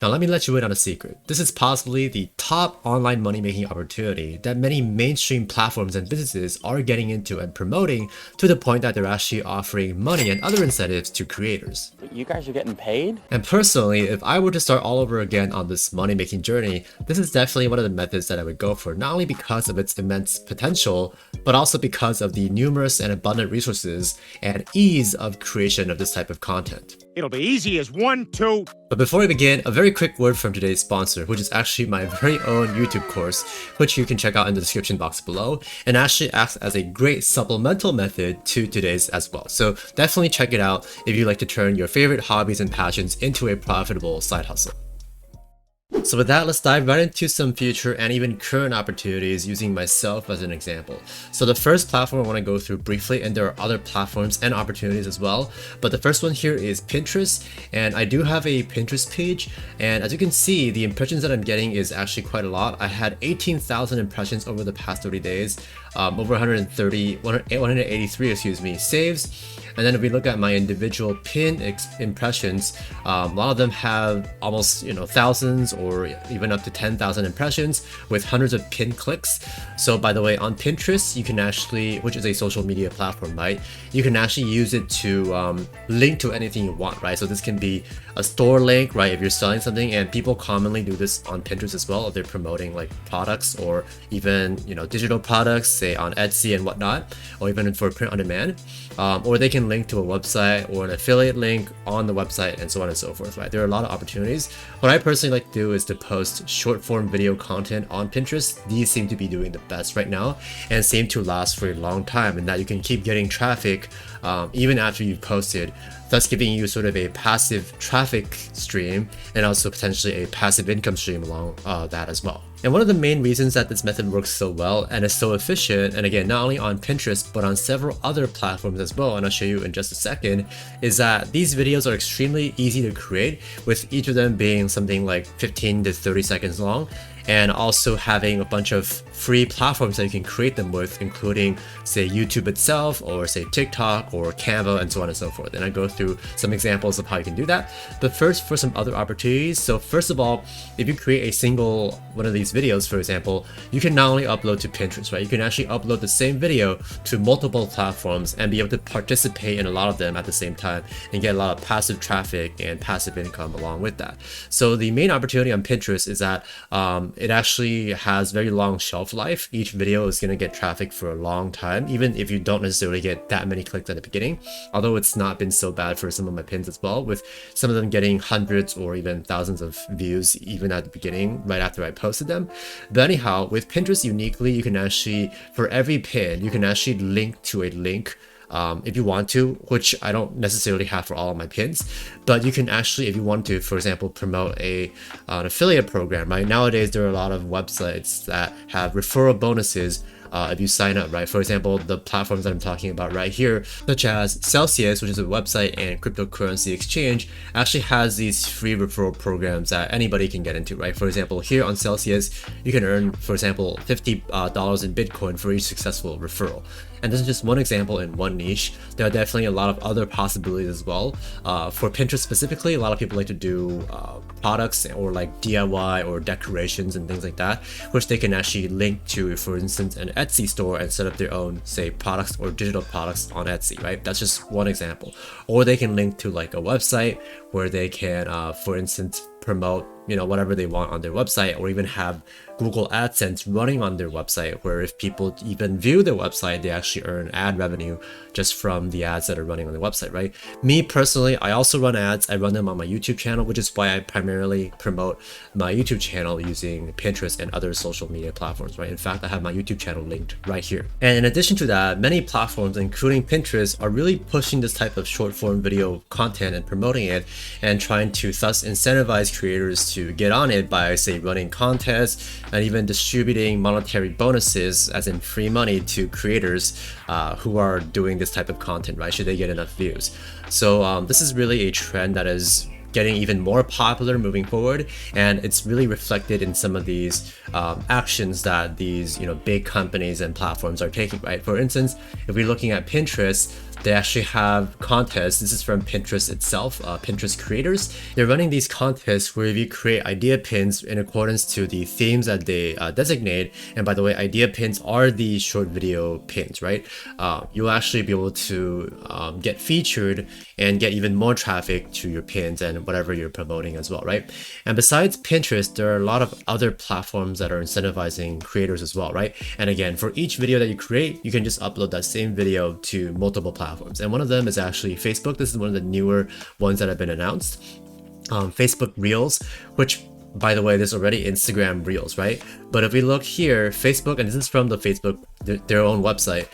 Now let me let you in on a secret. This is possibly the top online money-making opportunity that many mainstream platforms and businesses are getting into and promoting, to the point that they're actually offering money and other incentives to creators. You guys are getting paid? And personally, if I were to start all over again on this money-making journey, this is definitely one of the methods that I would go for, not only because of its immense potential, but also because of the numerous and abundant resources and ease of creation of this type of content. It'll be easy as 1, 2. But before we begin, a very quick word from today's sponsor, which is actually my very own YouTube course, which you can check out in the description box below, and actually acts as a great supplemental method to today's as well. So definitely check it out if you like to turn your favorite hobbies and passions into a profitable side hustle. So with that, let's dive right into some future and even current opportunities using myself as an example. So the first platform I want to go through briefly, and there are other platforms and opportunities as well, but the first one here is Pinterest, and I do have a Pinterest page, and as you can see, the impressions that I'm getting is actually quite a lot. I had 18,000 impressions over the past 30 days, over 183 saves. And then if we look at my individual pin impressions, a lot of them have almost thousands or even up to 10,000 impressions with hundreds of pin clicks. So by the way, on Pinterest, you can actually, which is a social media platform, right? You can actually use it to link to anything you want, right? So this can be a store link, right? If you're selling something, and people commonly do this on Pinterest as well, if they're promoting like products or even digital products, say on Etsy and whatnot, or even for print on demand, or they can link to a website or an affiliate link on the website and so on and so forth, right? There are a lot of opportunities. What I personally like to do is to post short form video content on Pinterest. These seem to be doing the best right now and seem to last for a long time, and that you can keep getting traffic even after you've posted, thus giving you sort of a passive traffic stream and also potentially a passive income stream along that as well. And one of the main reasons that this method works so well and is so efficient, and again, not only on Pinterest, but on several other platforms as well, and I'll show you in just a second, is that these videos are extremely easy to create, with each of them being something like 15 to 30 seconds long, and also having a bunch of free platforms that you can create them with, including say YouTube itself, or say TikTok or Canva, and so on and so forth. And I go through some examples of how you can do that. But first, for some other opportunities. So first of all, if you create a single one of these videos, for example, you can not only upload to Pinterest, right? You can actually upload the same video to multiple platforms and be able to participate in a lot of them at the same time and get a lot of passive traffic and passive income along with that. So the main opportunity on Pinterest is that it actually has very long shelf life. Each video is going to get traffic for a long time, even if you don't necessarily get that many clicks at the beginning, although it's not been so bad for some of my pins as well, with some of them getting hundreds or even thousands of views even at the beginning right after I posted them. But anyhow, with Pinterest uniquely, you can actually, for every pin, you can actually link to a link if you want to, which I don't necessarily have for all of my pins, but you can actually, if you want to, for example, promote an affiliate program, right? Nowadays, there are a lot of websites that have referral bonuses if you sign up, right? For example, the platforms that I'm talking about right here, such as Celsius, which is a website and cryptocurrency exchange, actually has these free referral programs that anybody can get into, right? For example, here on Celsius, you can earn, for example, $50 in Bitcoin for each successful referral. And this is just one example in one niche. There are definitely a lot of other possibilities as well. For Pinterest specifically, a lot of people like to do products or like DIY or decorations and things like that, which they can actually link to, for instance, an Etsy store and set up their own, say, products or digital products on Etsy, right? That's just one example. Or they can link to like a website where they can, for instance, promote whatever they want on their website, or even have Google AdSense running on their website, where if people even view their website, they actually earn ad revenue just from the ads that are running on the website, right? Me personally, I also run ads. I run them on my YouTube channel, which is why I primarily promote my YouTube channel using Pinterest and other social media platforms, right? In fact, I have my YouTube channel linked right here. And in addition to that, many platforms, including Pinterest, are really pushing this type of short form video content and promoting it, and trying to thus incentivize creators to get on it by, say, running contests and even distributing monetary bonuses, as in free money, to creators who are doing this type of content, right? Should they get enough views. So this is really a trend that is getting even more popular moving forward, and it's really reflected in some of these actions that these big companies and platforms are taking, right? For instance, if we're looking at Pinterest, they actually have contests. This is from Pinterest itself, Pinterest creators. They're running these contests where if you create idea pins in accordance to the themes that they designate, and by the way, idea pins are the short video pins, right? You'll actually be able to get featured and get even more traffic to your pins and whatever you're promoting as well, right? And besides Pinterest, there are a lot of other platforms that are incentivizing creators as well, right? And again, for each video that you create, you can just upload that same video to multiple platforms. And one of them is actually Facebook. This is one of the newer ones that have been announced. Facebook Reels, which by the way, there's already Instagram Reels, right? But if we look here, Facebook, and this is from the Facebook, their own website,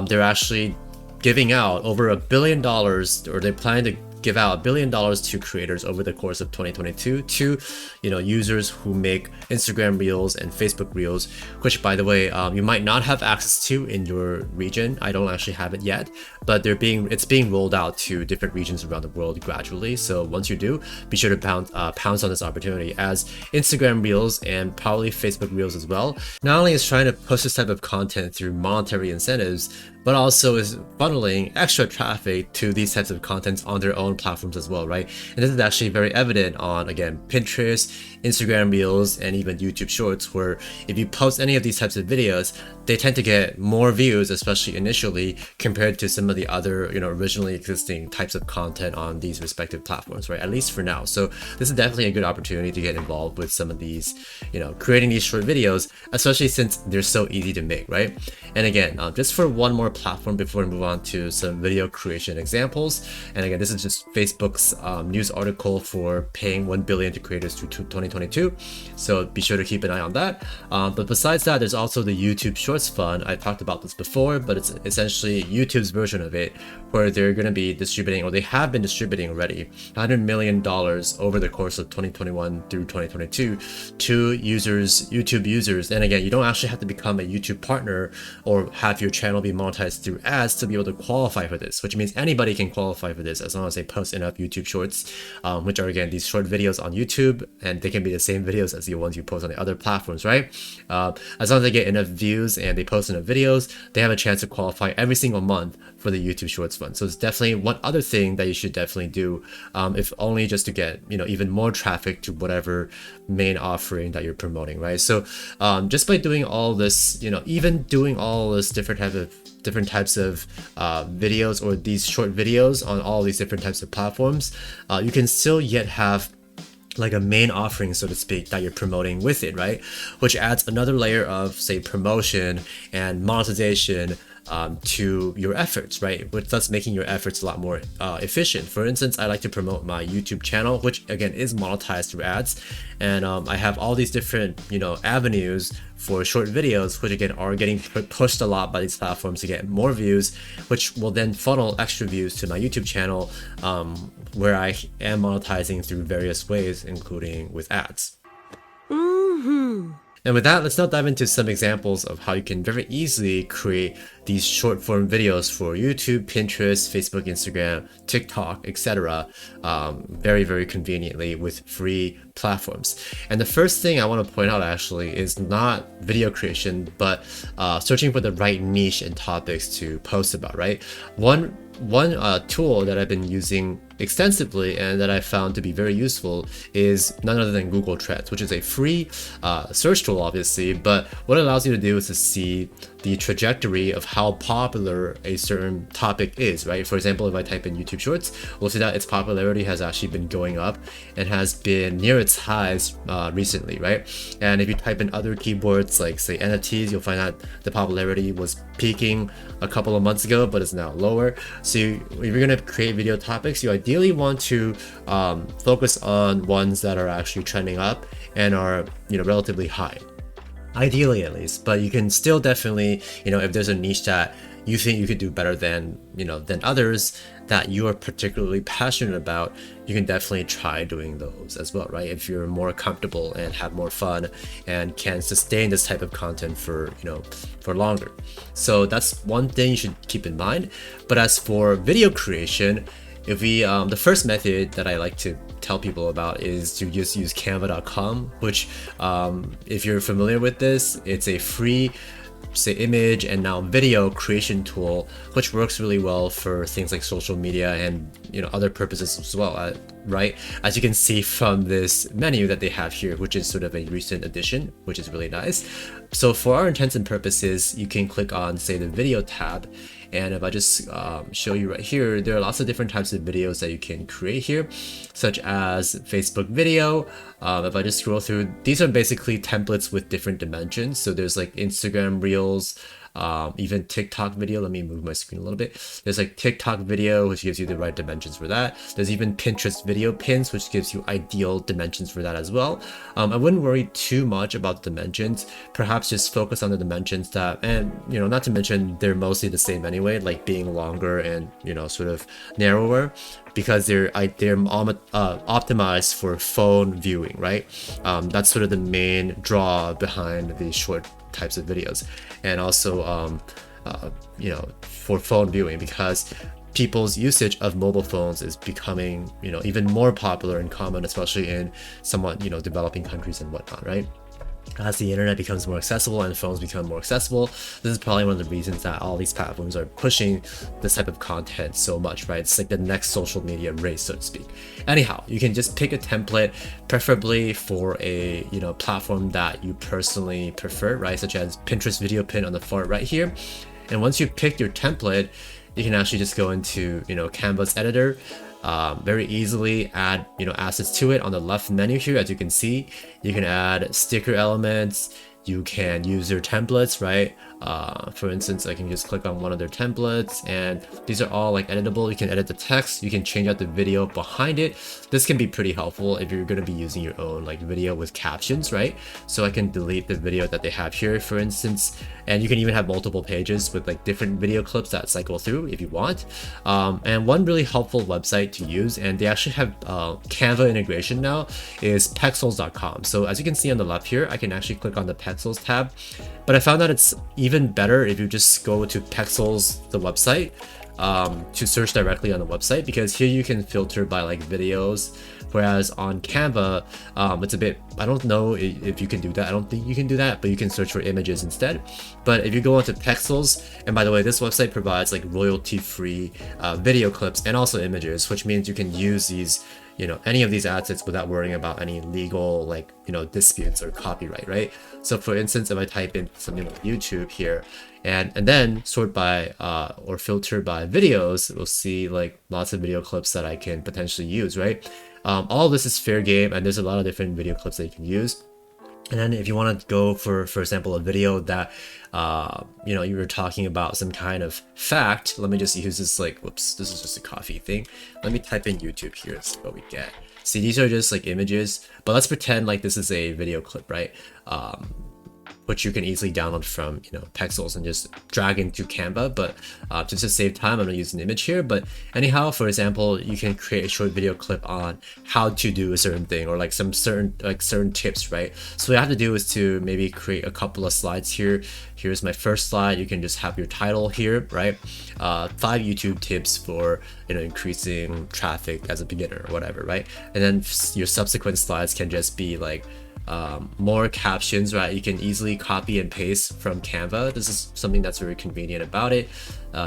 they're actually giving out over $1 billion, or they plan to give out $1 billion to creators over the course of 2022 to, users who make Instagram Reels and Facebook Reels, which by the way, you might not have access to in your region. I don't actually have it yet, but it's being rolled out to different regions around the world gradually. So once you do, be sure to pounce on this opportunity, as Instagram Reels and probably Facebook Reels as well, not only is trying to push this type of content through monetary incentives, but also is funneling extra traffic to these types of contents on their own platforms as well, right? And this is actually very evident on, again, Pinterest, Instagram Reels, and even YouTube Shorts, where if you post any of these types of videos, they tend to get more views, especially initially, compared to some of the other, originally existing types of content on these respective platforms, right? At least for now. So this is definitely a good opportunity to get involved with some of these, creating these short videos, especially since they're so easy to make, right? And again, just for one more platform before we move on to some video creation examples. And again, this is just Facebook's news article for paying $1 billion to creators through 2022. So be sure to keep an eye on that. But besides that, there's also the YouTube Shorts Fund. I talked about this before, but it's essentially YouTube's version of it, where they're going to be distributing, or they have been distributing already, $100 million over the course of 2021 through 2022 to YouTube users. And again, you don't actually have to become a YouTube partner or have your channel be monetized through ads to be able to qualify for this, which means anybody can qualify for this as long as they post enough YouTube Shorts, which are again these short videos on YouTube, and they can be the same videos as the ones you post on the other platforms, right? As long as they get enough views and they post enough videos, they have a chance to qualify every single month for the YouTube Shorts Fund. So it's definitely one other thing that you should definitely do, if only just to get even more traffic to whatever main offering that you're promoting, right? So just by doing all this, even doing all this different types of videos, or these short videos on all these different types of platforms, you can still yet have like a main offering, so to speak, that you're promoting with it, right? Which adds another layer of, say, promotion and monetization to your efforts, right? With thus making your efforts a lot more efficient. For instance, I like to promote my YouTube channel, which again is monetized through ads, and I have all these different avenues for short videos, which again are getting pushed a lot by these platforms to get more views, which will then funnel extra views to my YouTube channel, where I am monetizing through various ways, including with ads. And with that, let's now dive into some examples of how you can very easily create these short form videos for YouTube, Pinterest, Facebook, Instagram, TikTok, etc. Very, very conveniently with free platforms. And the first thing I want to point out actually is not video creation, but searching for the right niche and topics to post about, right? One tool that I've been using extensively and that I found to be very useful is none other than Google Trends, which is a free search tool, obviously, but what it allows you to do is to see the trajectory of how popular a certain topic is, right? For example, if I type in YouTube Shorts, we'll see that its popularity has actually been going up and has been near its highs recently, right? And if you type in other keywords like, say, NFTs, you'll find that the popularity was peaking a couple of months ago, but it's now lower. So if you're going to create video topics, you ideally want to focus on ones that are actually trending up and are relatively high, ideally at least. But you can still definitely, if there's a niche that you think you could do better than others that you are particularly passionate about, you can definitely try doing those as well, right? If you're more comfortable and have more fun and can sustain this type of content for longer. So that's one thing you should keep in mind. But as for video creation, if we the first method that I like to tell people about is to just use canva.com, which if you're familiar with this, it's a free say image and now video creation tool, which works really well for things like social media and other purposes as well, right? As you can see from this menu that they have here, which is sort of a recent addition, which is really nice. So for our intents and purposes, you can click on, say, the video tab. And if I just show you right here, there are lots of different types of videos that you can create here, such as Facebook video. If I just scroll through, these are basically templates with different dimensions. So there's like Instagram Reels, even TikTok video. Let me move my screen a little bit. There's like TikTok video, which gives you the right dimensions for that. There's even Pinterest video pins, which gives you ideal dimensions for that as well. I wouldn't worry too much about the dimensions. Perhaps just focus on the dimensions that, and not to mention they're mostly the same anyway, like being longer and sort of narrower, because they're optimized for phone viewing, right? That's sort of the main draw behind these short types of videos, and also for phone viewing, because people's usage of mobile phones is becoming even more popular and common, especially in somewhat developing countries and whatnot, right? As the internet becomes more accessible and phones become more accessible, this is probably one of the reasons that all these platforms are pushing this type of content so much, right? It's like the next social media race, so to speak. Anyhow, you can just pick a template, preferably for a platform that you personally prefer, right? Such as Pinterest video pin on the far right here. And once you've picked your template, you can actually just go into Canva's editor. Very easily add assets to it on the left menu here. As you can see, you can add sticker elements, you can use your templates, right? For instance, I can just click on one of their templates, and these are all like editable. You can edit the text, you can change out the video behind it. This can be pretty helpful if you're going to be using your own like video with captions, right? So I can delete the video that they have here, for instance, and you can even have multiple pages with like different video clips that cycle through if you want. And one really helpful website to use, and they actually have Canva integration now, is pexels.com. So as you can see on the left here, I can actually click on the Pexels tab, but I found that it's even better if you just go to Pexels, the website, to search directly on the website, because here you can filter by like videos, whereas on Canva, it's a bit, I don't know if you can do that. I don't think you can do that, but you can search for images instead. But if you go onto Pexels, and by the way, this website provides like royalty-free video clips and also images, which means you can use these any of these assets without worrying about any legal disputes or copyright, right? So for instance, if I type in something like YouTube here and then sort by or filter by videos, we'll see like lots of video clips that I can potentially use, right? All of this is fair game, and there's a lot of different video clips that you can use. And then if you want to go for example, a video that, you were talking about some kind of fact, let me just use this like, whoops, this is just a coffee thing. Let me type in YouTube here and see what we get. See, these are just like images, but let's pretend like this is a video clip, right? Which you can easily download from Pexels and just drag into Canva. But just to save time, I'm gonna use an image here. But anyhow, for example, you can create a short video clip on how to do a certain thing, or like some certain tips, right? So what I have to do is to maybe create a couple of slides here. Here's my first slide. You can just have your title here, right? 5 YouTube tips for increasing traffic as a beginner or whatever, right? And then your subsequent slides can just be like more captions, right? You can easily copy and paste from Canva. This is something that's very convenient about it.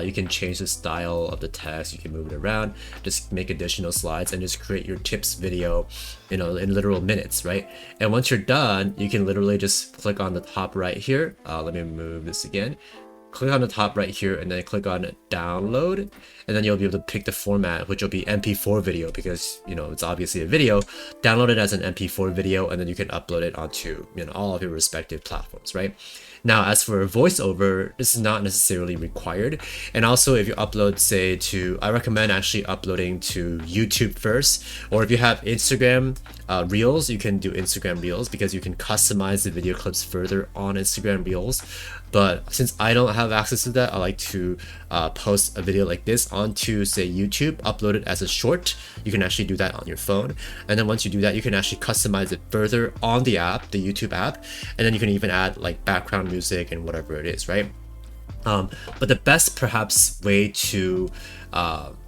You can change the style of the text, you can move it around, just make additional slides and just create your tips video in literal minutes, right? And once you're done, you can literally just click on the top right here. Let me move this again. Click on the top right here and then click on download, and then you'll be able to pick the format, which will be MP4 video, because it's obviously a video. Download it as an MP4 video, and then you can upload it onto all of your respective platforms, right? Now, as for voiceover, this is not necessarily required. And also, if you upload, say, I recommend actually uploading to YouTube first, or if you have Instagram Reels, you can do Instagram Reels, because you can customize the video clips further on Instagram Reels. But since I don't have access to that, I like to post a video like this onto, say, YouTube, upload it as a short. You can actually do that on your phone. And then once you do that, you can actually customize it further on the app, the YouTube app. And then you can even add like background music and whatever it is, right? But the best perhaps way to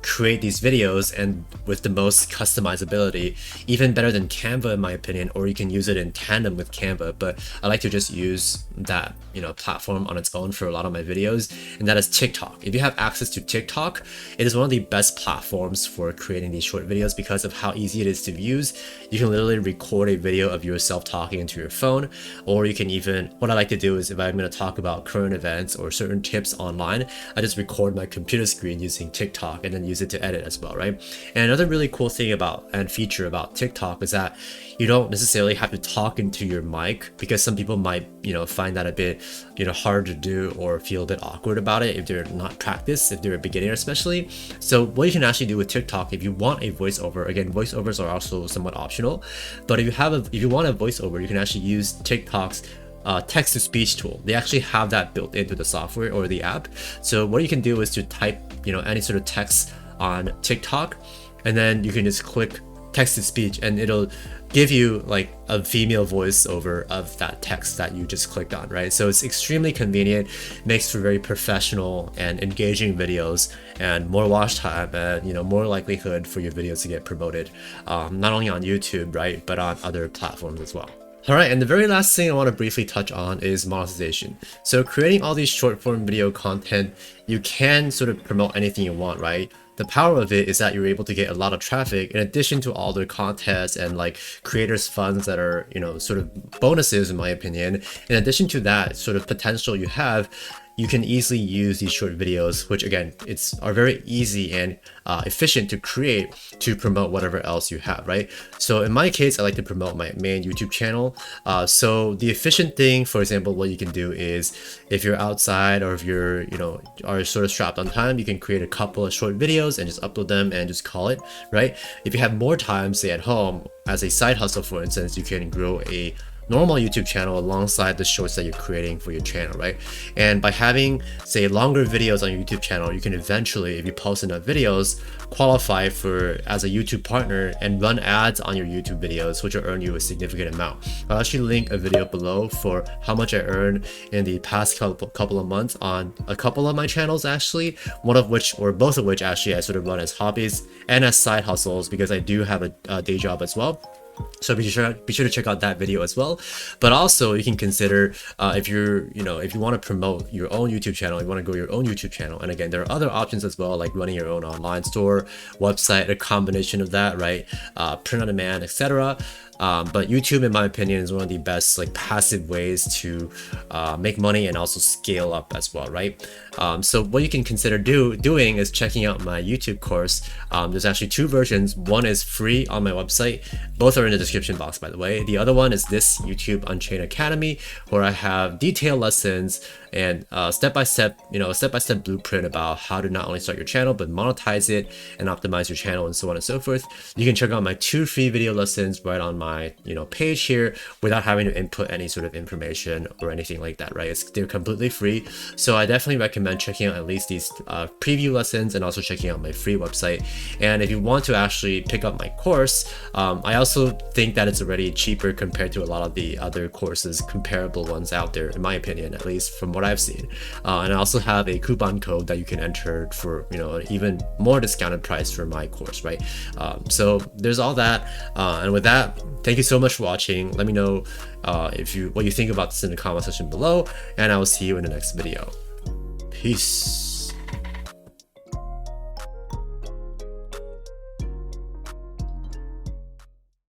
create these videos and with the most customizability, even better than Canva in my opinion, or you can use it in tandem with Canva, but I like to just use that platform on its own for a lot of my videos, and that is TikTok. If you have access to TikTok, it is one of the best platforms for creating these short videos because of how easy it is to use. You can literally record a video of yourself talking into your phone, or you can even, what I like to do is if I'm going to talk about current events or certain tips online, I just record my computer screen using TikTok and then use it to edit as well, right? And another really cool thing about and feature about TikTok is that you don't necessarily have to talk into your mic, because some people might find that a bit hard to do or feel a bit awkward about it if they're not practiced, if they're a beginner especially. So what you can actually do with TikTok, if you want a voiceover, again, voiceovers are also somewhat optional, but if you want a voiceover, you can actually use TikTok's text-to-speech tool. They actually have that built into the software or the app. So what you can do is to type any sort of text on TikTok, and then you can just click text-to-speech and it'll give you like a female voiceover of that text that you just clicked on, right? So it's extremely convenient, makes for very professional and engaging videos, and more watch time, and more likelihood for your videos to get promoted, not only on YouTube, right, but on other platforms as well. Alright, and the very last thing I want to briefly touch on is monetization. So creating all these short form video content, you can sort of promote anything you want, right? The power of it is that you're able to get a lot of traffic in addition to all their contests and like creators funds that are, sort of bonuses in my opinion. In addition to that sort of potential you have, you can easily use these short videos, which again, are very easy and efficient to create to promote whatever else you have, right? So in my case, I like to promote my main YouTube channel. So the efficient thing, for example, what you can do is if you're outside or if you're, are sort of strapped on time, you can create a couple of short videos and just upload them and just call it, right? If you have more time, say at home, as a side hustle, for instance, you can grow a normal YouTube channel alongside the shorts that you're creating for your channel, right? And by having, say, longer videos on your YouTube channel, you can eventually, if you post enough videos, qualify for as a YouTube partner and run ads on your YouTube videos, which will earn you a significant amount. I'll actually link a video below for how much I earned in the past couple of months on a couple of my channels actually, one of which, or both of which actually I sort of run as hobbies and as side hustles because I do have a day job as well. So be sure to check out that video as well. But also you can consider if you want to promote your own YouTube channel, you want to grow your own YouTube channel. And again, there are other options as well, like running your own online store, website, a combination of that, right? Print on demand, etc. But YouTube, in my opinion, is one of the best like passive ways to make money and also scale up as well, right? So what you can consider doing is checking out my YouTube course. There's actually two versions. One is free on my website. Both are in the description box, by the way. The other one is this YouTube Unchained Academy, where I have detailed lessons and step-by-step blueprint about how to not only start your channel, but monetize it and optimize your channel and so on and so forth. You can check out my 2 free video lessons right on my page here without having to input any sort of information or anything like that, right? They're completely free. So I definitely recommend checking out at least these preview lessons and also checking out my free website. And if you want to actually pick up my course, I also think that it's already cheaper compared to a lot of the other courses, comparable ones out there, in my opinion, at least from what I've seen. And I also have a coupon code that you can enter for an even more discounted price for my course, right? So there's all that. And with that, thank you so much for watching. Let me know what you think about this in the comment section below, and I will see you in the next video. Peace.